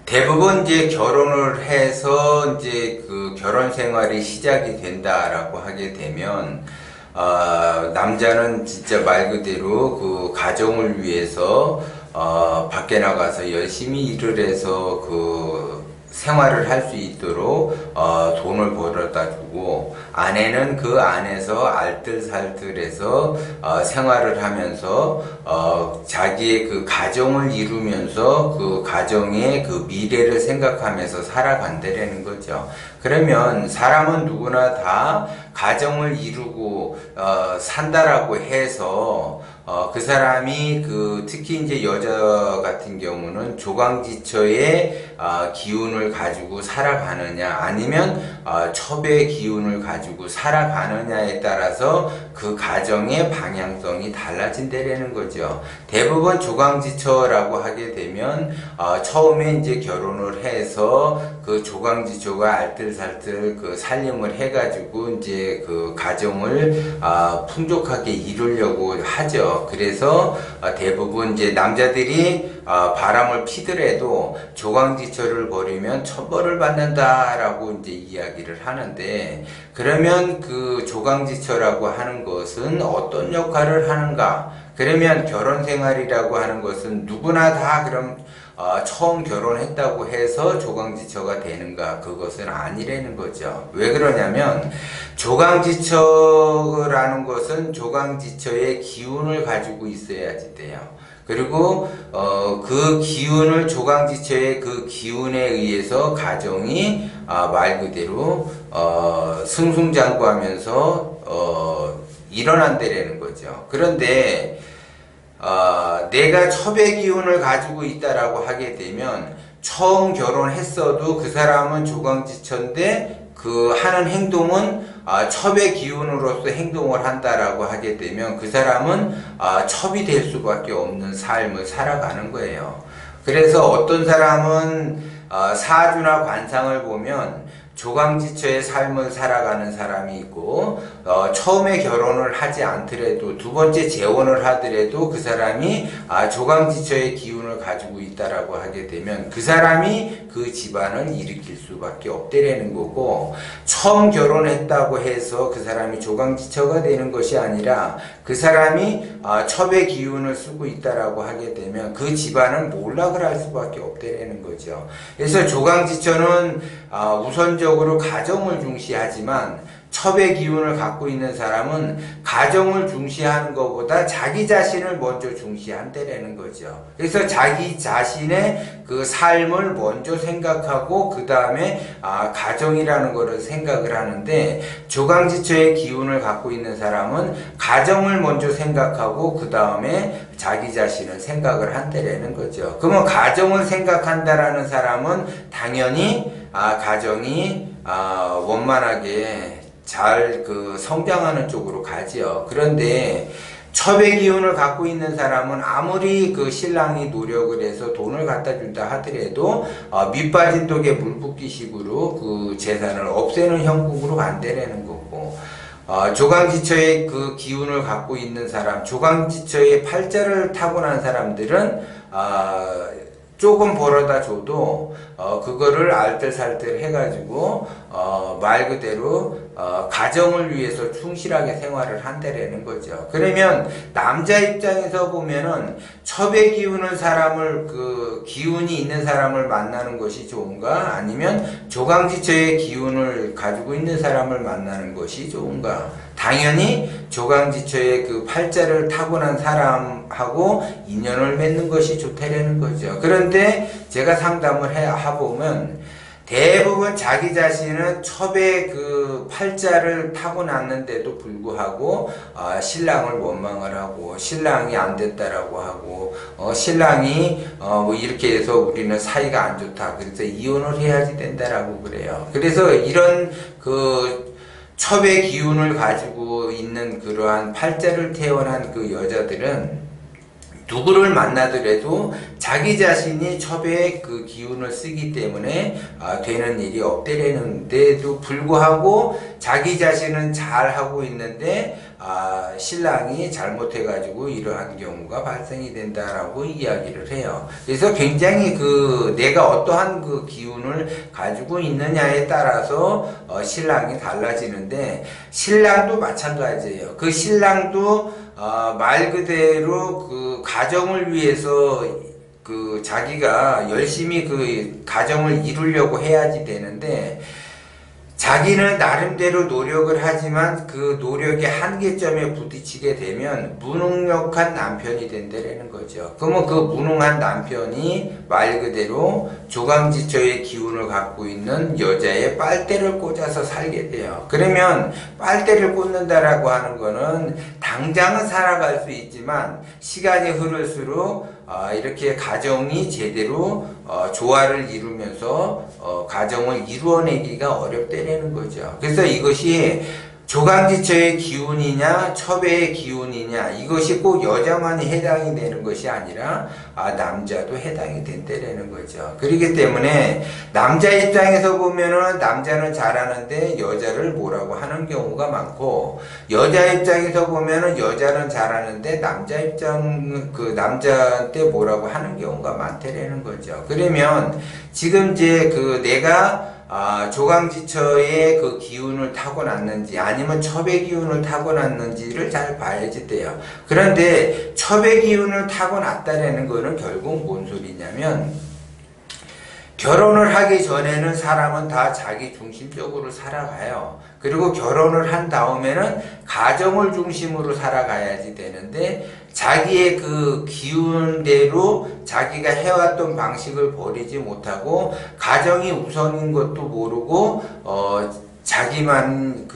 대부분 이제 결혼을 해서 이제 그 결혼 생활이 시작이 된다라고 하게 되면, 남자는 진짜 말 그대로 그 가정을 위해서, 밖에 나가서 열심히 일을 해서 그 생활을 할 수 있도록 돈을 벌어다 주고, 아내는 그 안에서 알뜰살뜰해서 생활을 하면서 자기의 그 가정을 이루면서 그 가정의 그 미래를 생각하면서 살아간다라는 거죠. 그러면 사람은 누구나 다 가정을 이루고 산다라고 해서 그 사람이 그 특히 이제 여자 같은 경우는 조강지처의 기운을 가지고 살아가느냐 아니면 첩의 기운을 가지고 살아가느냐에 따라서 그 가정의 방향성이 달라진다라는 거죠. 대부분 조강지처라고 하게 되면 처음에 이제 결혼을 해서 그 조강지처가 알뜰살뜰 그 살림을 해가지고 이제 그 가정을 풍족하게 이루려고 하죠. 그래서 대부분 이제 남자들이 바람을 피더라도 조강지처를 벌이면 천벌을 받는다라고 이제 이야기를 하는데, 그러면 그 조강지처라고 하는 것은 어떤 역할을 하는가? 그러면 결혼 생활이라고 하는 것은 누구나 다 그럼 처음 결혼했다고 해서 조강지처가 되는가? 그것은 아니라는 거죠. 왜 그러냐면 조강지처라는 것은 조강지처의 기운을 가지고 있어야지 돼요. 그리고 그 기운을 조강지처의 그 기운에 의해서 가정이 말 그대로 승승장구하면서 일어난다라는 거죠. 그런데 내가 첩의 기운을 가지고 있다라고 하게 되면 처음 결혼했어도 그 사람은 조강지처인데 그 하는 행동은 첩의 기운으로서 행동을 한다라고 하게 되면 그 사람은 첩이 될 수밖에 없는 삶을 살아가는 거예요. 그래서 어떤 사람은 사주나 관상을 보면 조강지처의 삶을 살아가는 사람이 있고, 처음에 결혼을 하지 않더라도 두 번째 재혼을 하더라도 그 사람이 조강지처의 기운을 가지고 있다라고 하게 되면 그 사람이 그 집안을 일으킬 수밖에 없다라는 거고, 처음 결혼했다고 해서 그 사람이 조강지처가 되는 것이 아니라 그 사람이 첩의 기운을 쓰고 있다라고 하게 되면 그 집안은 몰락을 할 수밖에 없다라는 거죠. 그래서 조강지처는 우선적으로 가정을 중시하지만 첩의 기운을 갖고 있는 사람은 가정을 중시하는 것보다 자기 자신을 먼저 중시한다라는 거죠. 그래서 자기 자신의 그 삶을 먼저 생각하고 그 다음에 가정이라는 것을 생각을 하는데, 조강지처의 기운을 갖고 있는 사람은 가정을 먼저 생각하고 그 다음에 자기 자신을 생각을 한다라는 거죠. 그러면 가정을 생각한다라는 사람은 당연히 가정이 원만하게 잘 그 성장하는 쪽으로 가지요. 그런데 첩의 기운을 갖고 있는 사람은 아무리 그 신랑이 노력을 해서 돈을 갖다 준다 하더라도 밑빠진 독에 물 붓기 식으로 그 재산을 없애는 형국으로 간다라는 거고, 조강지처의 그 기운을 갖고 있는 사람, 조강지처의 팔자를 타고난 사람들은 조금 벌어다 줘도 그거를 알뜰살뜰 해가지고 말 그대로 가정을 위해서 충실하게 생활을 한다라는 거죠. 그러면 남자 입장에서 보면은 첩의 기운을 사람을 그 기운이 있는 사람을 만나는 것이 좋은가, 아니면 조강지처의 기운을 가지고 있는 사람을 만나는 것이 좋은가? 당연히 조강지처의 그 팔자를 타고난 사람하고 인연을 맺는 것이 좋다라는 거죠. 그런데 제가 상담을 해보면 대부분 자기 자신은 첩의 그 팔자를 타고났는데도 불구하고 신랑을 원망을 하고 신랑이 안 됐다라고 하고 신랑이 뭐 이렇게 해서 우리는 사이가 안 좋다, 그래서 이혼을 해야지 된다라고 그래요. 그래서 이런 그 첩의 기운을 가지고 있는 그러한 팔자를 태어난 그 여자들은 누구를 만나더라도 자기 자신이 첩의 그 기운을 쓰기 때문에 되는 일이 없다라는데도 불구하고 자기 자신은 잘 하고 있는데 신랑이 잘못해가지고 이러한 경우가 발생이 된다라고 이야기를 해요. 그래서 굉장히 내가 어떠한 기운을 가지고 있느냐에 따라서 신랑이 달라지는데, 신랑도 마찬가지예요. 그 신랑도 말 그대로 가정을 위해서 자기가 열심히 가정을 이루려고 해야지 되는데, 자기는 나름대로 노력을 하지만 그 노력의 한계점에 부딪히게 되면 무능력한 남편이 된다는 거죠. 그러면 그 무능한 남편이 말 그대로 조강지처의 기운을 갖고 있는 여자의 빨대를 꽂아서 살게 돼요. 그러면 빨대를 꽂는다라고 하는 거는 당장은 살아갈 수 있지만 시간이 흐를수록 이렇게 가정이 제대로 조화를 이루면서 가정을 이루어내기가 어렵다는 거죠. 그래서 이것이 조강지처의 기운이냐 첩의 기운이냐, 이것이 꼭 여자만이 해당이 되는 것이 아니라 남자도 해당이 된다는 거죠. 그렇기 때문에 남자 입장에서 보면은 남자는 잘하는데 여자를 뭐라고 하는 경우가 많고, 여자 입장에서 보면은 여자는 잘하는데 남자한테 뭐라고 하는 경우가 많다는 거죠. 그러면 지금 이제 내가 조강지처의 그 기운을 타고났는지 아니면 첩의 기운을 타고났는지를 잘 봐야지 돼요. 그런데 첩의 기운을 타고났다라는 거는 결국 뭔 소리냐면, 결혼을 하기 전에는 사람은 다 자기 중심적으로 살아가요. 그리고 결혼을 한 다음에는 가정을 중심으로 살아가야지 되는데, 자기의 그 기운대로 자기가 해왔던 방식을 버리지 못하고 가정이 우선인 것도 모르고 자기만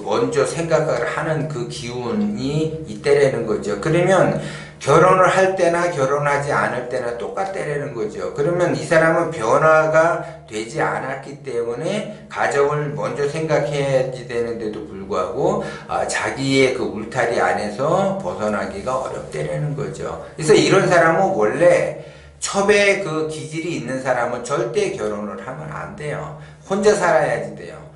먼저 생각을 하는 그 기운이 있다라는 거죠. 그러면 결혼을 할 때나 결혼하지 않을 때나 똑같다라는 거죠. 그러면 이 사람은 변화가 되지 않았기 때문에 가정을 먼저 생각해야지 되는데도 불구하고 자기의 그 울타리 안에서 벗어나기가 어렵다라는 거죠. 그래서 이런 사람은 원래 첩의 그 기질이 있는 사람은 절대 결혼을 하면 안 돼요. 혼자 살아야지 돼요.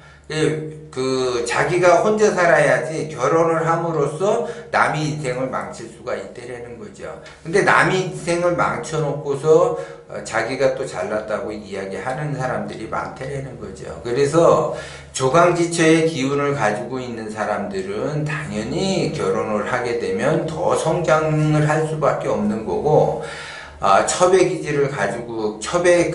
자기가 혼자 살아야지 결혼을 함으로써 남의 인생을 망칠 수가 있다라는 거죠. 근데 남의 인생을 망쳐놓고서 자기가 또 잘났다고 이야기하는 사람들이 많다라는 거죠. 그래서 조강지처의 기운을 가지고 있는 사람들은 당연히 결혼을 하게 되면 더 성장을 할 수밖에 없는 거고, 첩의 기질을 가지고 첩의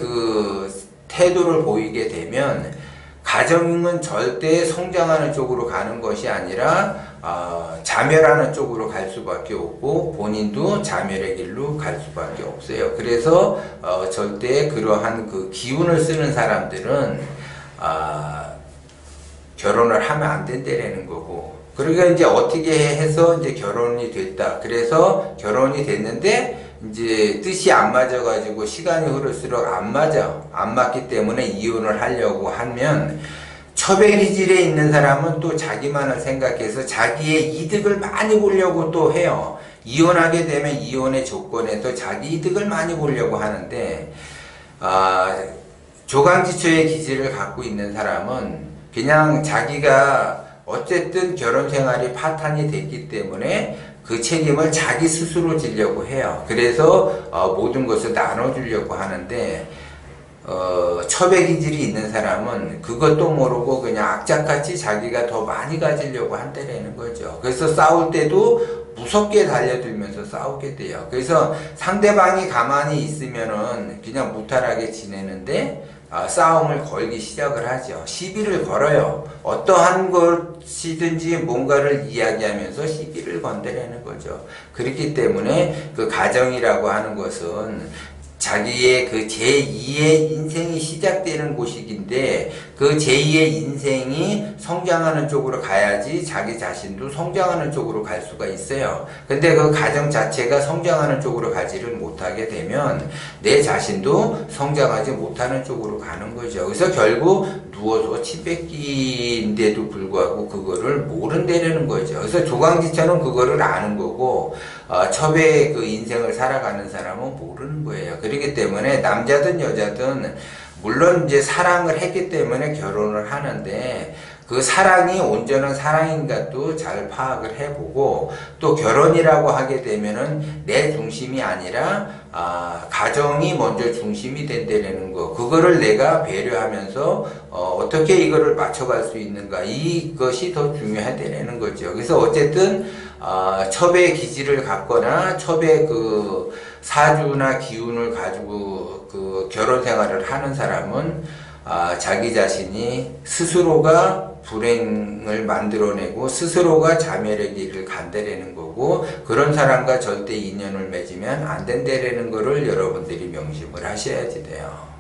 태도를 보이게 되면 가정은 절대 성장하는 쪽으로 가는 것이 아니라 자멸하는 쪽으로 갈 수밖에 없고, 본인도 자멸의 길로 갈 수밖에 없어요. 그래서 절대 그러한 기운을 쓰는 사람들은 결혼을 하면 안 된다라는 거고, 그러니까 이제 어떻게 해서 이제 결혼이 됐다. 그래서 결혼이 됐는데 이제 뜻이 안 맞아가지고 시간이 흐를수록 안 맞기 때문에 이혼을 하려고 하면, 첩의 기질에 있는 사람은 또 자기만을 생각해서 자기의 이득을 많이 보려고 또 해요. 이혼하게 되면 이혼의 조건에서 자기 이득을 많이 보려고 하는데, 조강지처의 기질을 갖고 있는 사람은 그냥 자기가 어쨌든 결혼 생활이 파탄이 됐기 때문에 그 책임을 자기 스스로 지려고 해요. 그래서 모든 것을 나눠주려고 하는데, 첩의 기질이 있는 사람은 그것도 모르고 그냥 악착같이 자기가 더 많이 가지려고 한다는 거죠. 그래서 싸울 때도 무섭게 달려들면서 싸우게 돼요. 그래서 상대방이 가만히 있으면은 그냥 무탈하게 지내는데, 싸움을 걸기 시작을 하죠. 시비를 걸어요. 어떠한 것이든지 뭔가를 이야기하면서 시비를 건드리는 거죠. 그렇기 때문에 그 가정이라고 하는 것은 자기의 그 제2의 인생이 시작되는 곳이긴데, 그 제2의 인생이 성장하는 쪽으로 가야지 자기 자신도 성장하는 쪽으로 갈 수가 있어요. 근데 그 가정 자체가 성장하는 쪽으로 가지를 못하게 되면 내 자신도 성장하지 못하는 쪽으로 가는 거죠. 그래서 결국 누워서 침 뱉기인데도 불구하고 그거를 모른다는 거죠. 그래서 조강지처는 그거를 아는 거고, 첩의 그 인생을 살아가는 사람은 모르는 거예요. 그렇기 때문에 남자든 여자든 물론 이제 사랑을 했기 때문에 결혼을 하는데, 그 사랑이 온전한 사랑인가도 잘 파악을 해보고, 또 결혼이라고 하게 되면은 내 중심이 아니라 가정이 먼저 중심이 된다는 거, 그거를 내가 배려하면서 어떻게 이거를 맞춰갈 수 있는가, 이것이 더 중요하다는 거죠. 그래서 어쨌든 첩의 기질을 갖거나 첩의 그 사주나 기운을 가지고 그 결혼 생활을 하는 사람은 자기 자신이 스스로가 불행을 만들어내고 스스로가 자멸의 길을 간다라는 거고, 그런 사람과 절대 인연을 맺으면 안 된다라는 거를 여러분들이 명심을 하셔야지 돼요.